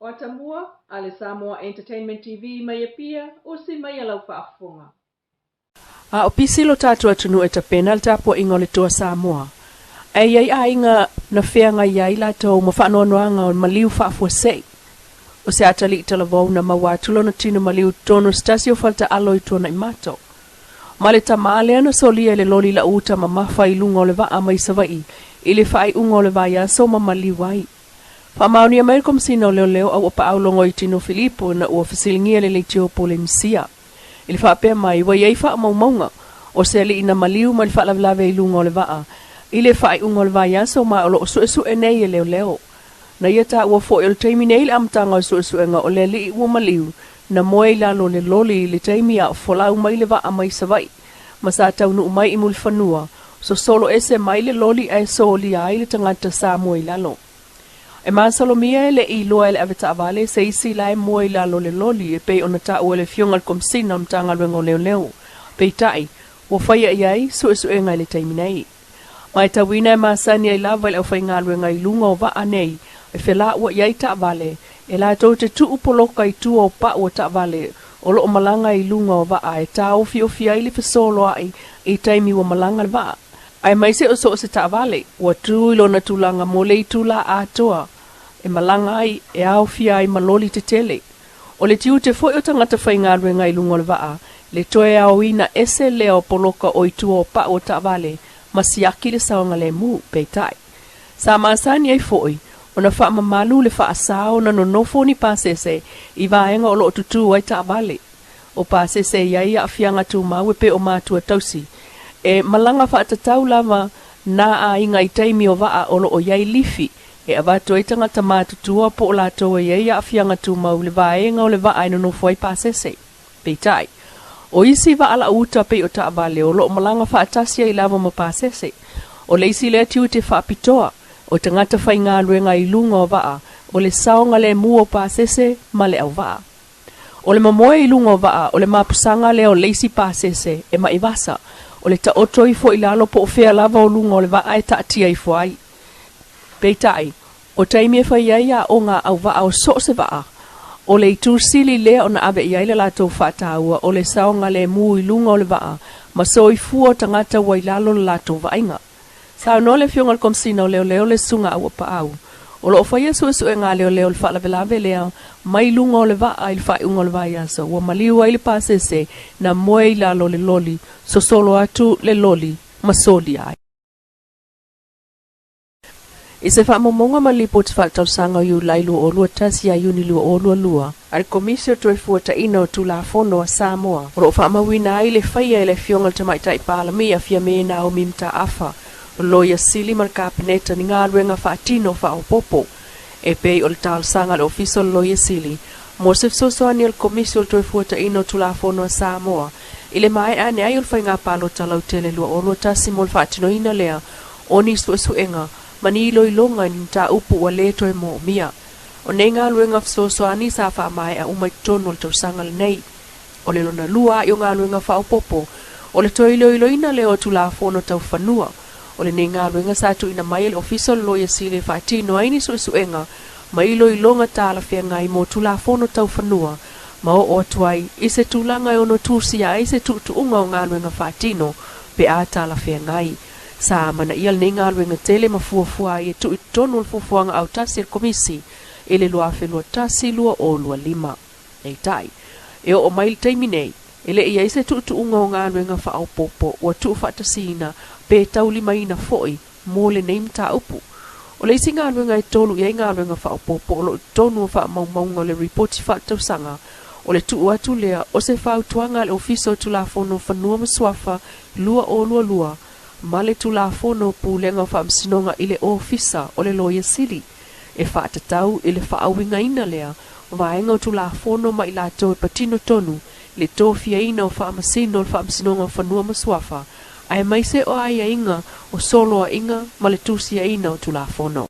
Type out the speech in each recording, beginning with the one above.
O tambua, ale Samoa Entertainment TV mai pia o si mai lau whaafonga. O pisilo tatu atunu e tapena tapo ingo le toa Samoa. Ai inga na whea ngai ai la tau ma whaanoanoanga o maliu whaafua sei. O se atali i talavou na mawatulo na tino maliu tono stasio falta alo i tuana i mato. Ma le tamale ana solia le loli la uta ma mafa i lunga o le vaa mai savai i le whaai unga o le vaya so ma maliu ai. Whamauni a mairikom sina o leo au opa au longo i tino Filipo na ua fasilingia le leitio po le misia. I le whaapea mai wa iei wha maumaunga o se ali ina maliu ma le wha lavelave i lunga o le vaa. I le whaai unga o le vaya so ma o lo su e nei e leo. Na ia ta ua fo il teimi nei le amtanga o su enga o le li ua maliu na moe lalo le loli le teimi a folau mai le vaa mai savai. Ma sa tau nu mai i mul fanua so solo ese mai le loli e so li ai le tangata sa moe lalo. E masalomia le Leilua le aveta avale se isi lai moe lalo le loli e pei ona ta ua le fionga le komsina amtanga luengo leo. Pei tai, ua whaia iai su enga le teimi nei. Mai tawina e masani ai lava i au whai ngā luenga i lunga o vaa nei e whela ua iai ta avale e la tau te tu upoloka i tu o pa ua ta avale o lo o malanga i lunga o vaa e ta ofi ai le fesolo ai i taimi ua malanga le vaa. Ai mai se o so se ta avale ua tu ilo na tulanga mo le i tula a toa e malanga ai e au fia ai maloli te tele. O le tiu te foi o tangata whai ngā ruenga i lunga o le vaa le toe au ina ese leo poloka o i tu o pa o ta avale ma siaki le saonga le mu pei tai. Sa maasani ai foi ona wha mamalu le wha asao na no nofo ni pasese i vaenga o lo tutu ai ta avale. O pasese iai a fianga tu mawe pe o matua tausi. E malanga wha atatau lava na a inga i taimi o vaa o lo o iai lifi e avato i tangata mātutua po o lato e iai a fianga tu mau le vaenga o le vaa ino nofo ai pasese. Pei tai. O isi va ala uta pe o ta avale o lo malanga wha atasia i lava ma pasese. O le isi le tiu te wha pitoa o tangata whai ngā luenga i lunga o vaa o le saonga le mua o pasese ma le au vaa. O le mamoe i lunga o vaa o le mapusanga le o leisi pasese e ma ivasa o le ta oto i fo i lalo po o fea lava o lunga o le vaa e ta atia i fo ai. Peitai, o taimi e whai ia o ngā au vaa o so se vaa. O le itu sili lea o na abe iai le lato whataua o le saonga le mua i lunga o le vaa ma so i fua tangata wa i lalo le lato vainga. Sao no le fionga le komsina o leo le sunga au pa au. O lo whaia su e ngā leo le wha lavelave lea mai lunga o le vaa i le whai unga o le vai aso. Wa maliu ai le pasese na moe i lalo le loli so solo atu le loli ma soli ai. I se wha mamonga ma lipo te whakatau sanga yu Leilua o lua tasi a uni lua o lua. Ari komisio toi fuata ina o tulafono a Samoa. O lo wha mawina ai le whaia i le fionga le tamaitai pālami a fia mena o mimta afa. Loia sili mar kapeneta ni ngā ruenga whaatino whaopopo. E pei o le tāl sanga le ofiso loia sili. Mo se fsosoani al komisio toi fuata ina o tulafono a Samoa. Ile mai ane ai ul whai ngā palo talau tele lua o lua tasi mo le whaatino ina lea. Oni suenga. Mani ilo ilonga ni ta upu wa leto e mo mia. O nei ngā luenga fsosoani sa wha mai a umai tono le tau sanga le nei. O le lona lua i o ngā luenga whaopopo. O le toi ilo ina leo tulafono tau whanua. O le nei ngā luenga sa tu ina mai le official loia sile whaatino aini suenga. Ma ilo ilonga tāla whea ngai mo tulafono tau whanua. Ma o atuai ise tūlanga e ono tūsia ise tuunga o ngā luenga whaatino pe a tāla whea ngai. Sa mana ia nei ngā luenga tele ma fuafua i tu i tonu al fuafuanga au tasi al komisi e le lua whenua tasi lua o lua lima. Ei tai, e o mail teimi nei, e le ia ise tuunga o ngā luenga whaopopo o tu whaatasina pe tau lima ina foi mo le nei mta upu. O le isi ngā luenga e tolu i ngā luenga whaopopo o lo tonu wha maunga le reporti whaatausanga o le tu atu lea o se whautuanga le ofiso tulafono whanua maswafa lua o lua. Male tulafono pulenga wha msinonga ile ofisa o le loia sili. E wha atatau ile wha awinga ina lea. Vaenga o tulafono ma ila tau patino tonu. Le tofia ina o wha masino o wha msinonga whanua maswafa. Ai mai se o aia inga o solo a inga ma le tusia ina o tulafono.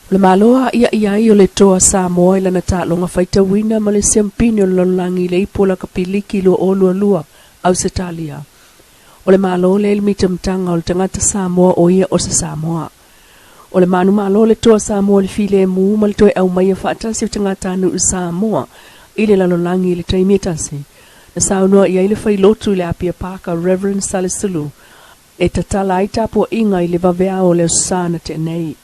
Le maloa ia o le toa Samoa ila na tālonga whaita wina ma le siampini o lolangi le ipola kapiliki lo o lua au se talia. O le malo le ilmita mtanga o le tangata Samoa o ia o se Samoa. O le manu malo le toa Samoa le file mu ma le toe au mai whaatasi o tangata anu u Samoa ile la lolangi le taimitasi. Na saunua ia ile whailotu le apia paka Reverend Salisulu e tatala ai tapo inga ile vavea o le usana te nei.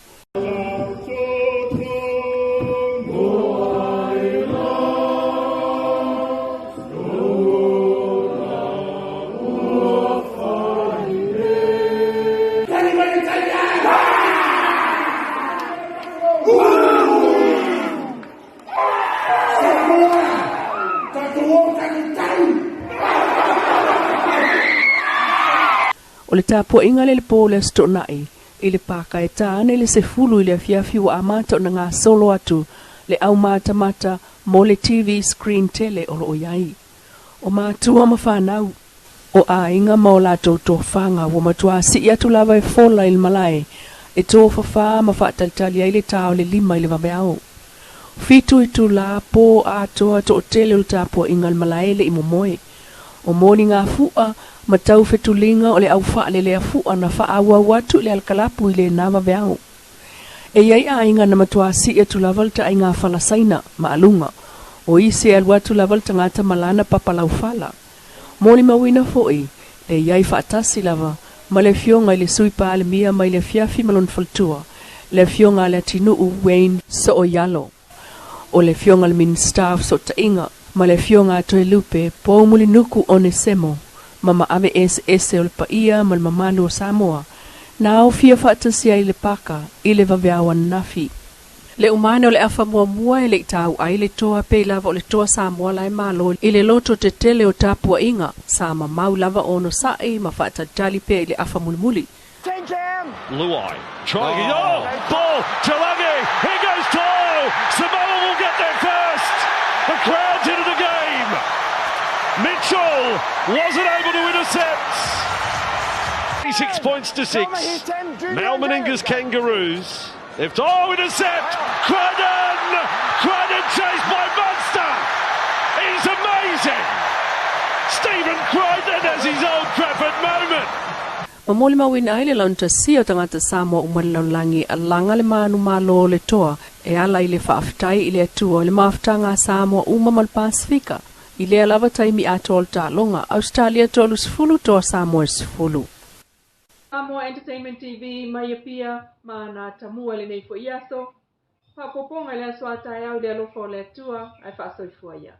O le tapo inga le po le stonai, ile paka e tāne le se fulu ile fiafi wa amata o na ngā solo atu, le au mata mo le TV screen tele o lo iai. O mātua ma whanau, o a inga maolato to whanga wa matua si atu lava e fola il malai, e tō whawha ma whaatalitali ai le tāo le lima ile vabeao. Fitu i tu la po a toa to tele o tapo inga il malai le imomoe. O moni ngā fua, ma tau fetulinga o le au wha le lea fua na wha awa watu le alkalapu i le nava veao. E iai a inga na matua si e tu lavalta ai ngā whalasaina, ma alunga, o isi al watu lavalta ngāta malana papalau whala. Moli mawina foi, le iai whaatasi lava, ma le fionga i le suipa ale mia mai le fiafi malon faltua, le fionga le tinu u Wayne so o yalo. O le fionga le min staff so ta inga, ma le fionga atoe lupe, po muli nuku o ne semo, mama ave ese o le paia ma le mamalu o Samoa, na au fia whaatasia i le paka, i le vaveawa nafi. Le umane o le afa mua e le itau ai le toa pe lava o le toa Samoa lai malo i le loto te tele o tapua inga, sa mamau lava ono sae ma whaatatali pe i le afa mulimuli. Luai, trying ball, Talangi, he goes tall, Samoa will get there first, the crowd's into the game, Mitchell wasn't able to intercept, 6 points to 6, Mal Meninga's Kangaroos, intercept, Crichton chased by Munster, he's amazing, Stephen Crichton has his Old Trafford moment. Mamoli mawina ai le launta si o tangata Samoa umalaulangi a langa le manu malo le toa e ala i le whaafitai i le atua le maafitanga Samoa umamal Pasifika i le alava taimi atol ta longa Australia tolu sifulu toa Samoa sifulu. Samoa Entertainment TV mai pia mana tamua le nei fo iaso. Papoponga le aswata au de alofo le atua ai faso i fuaya.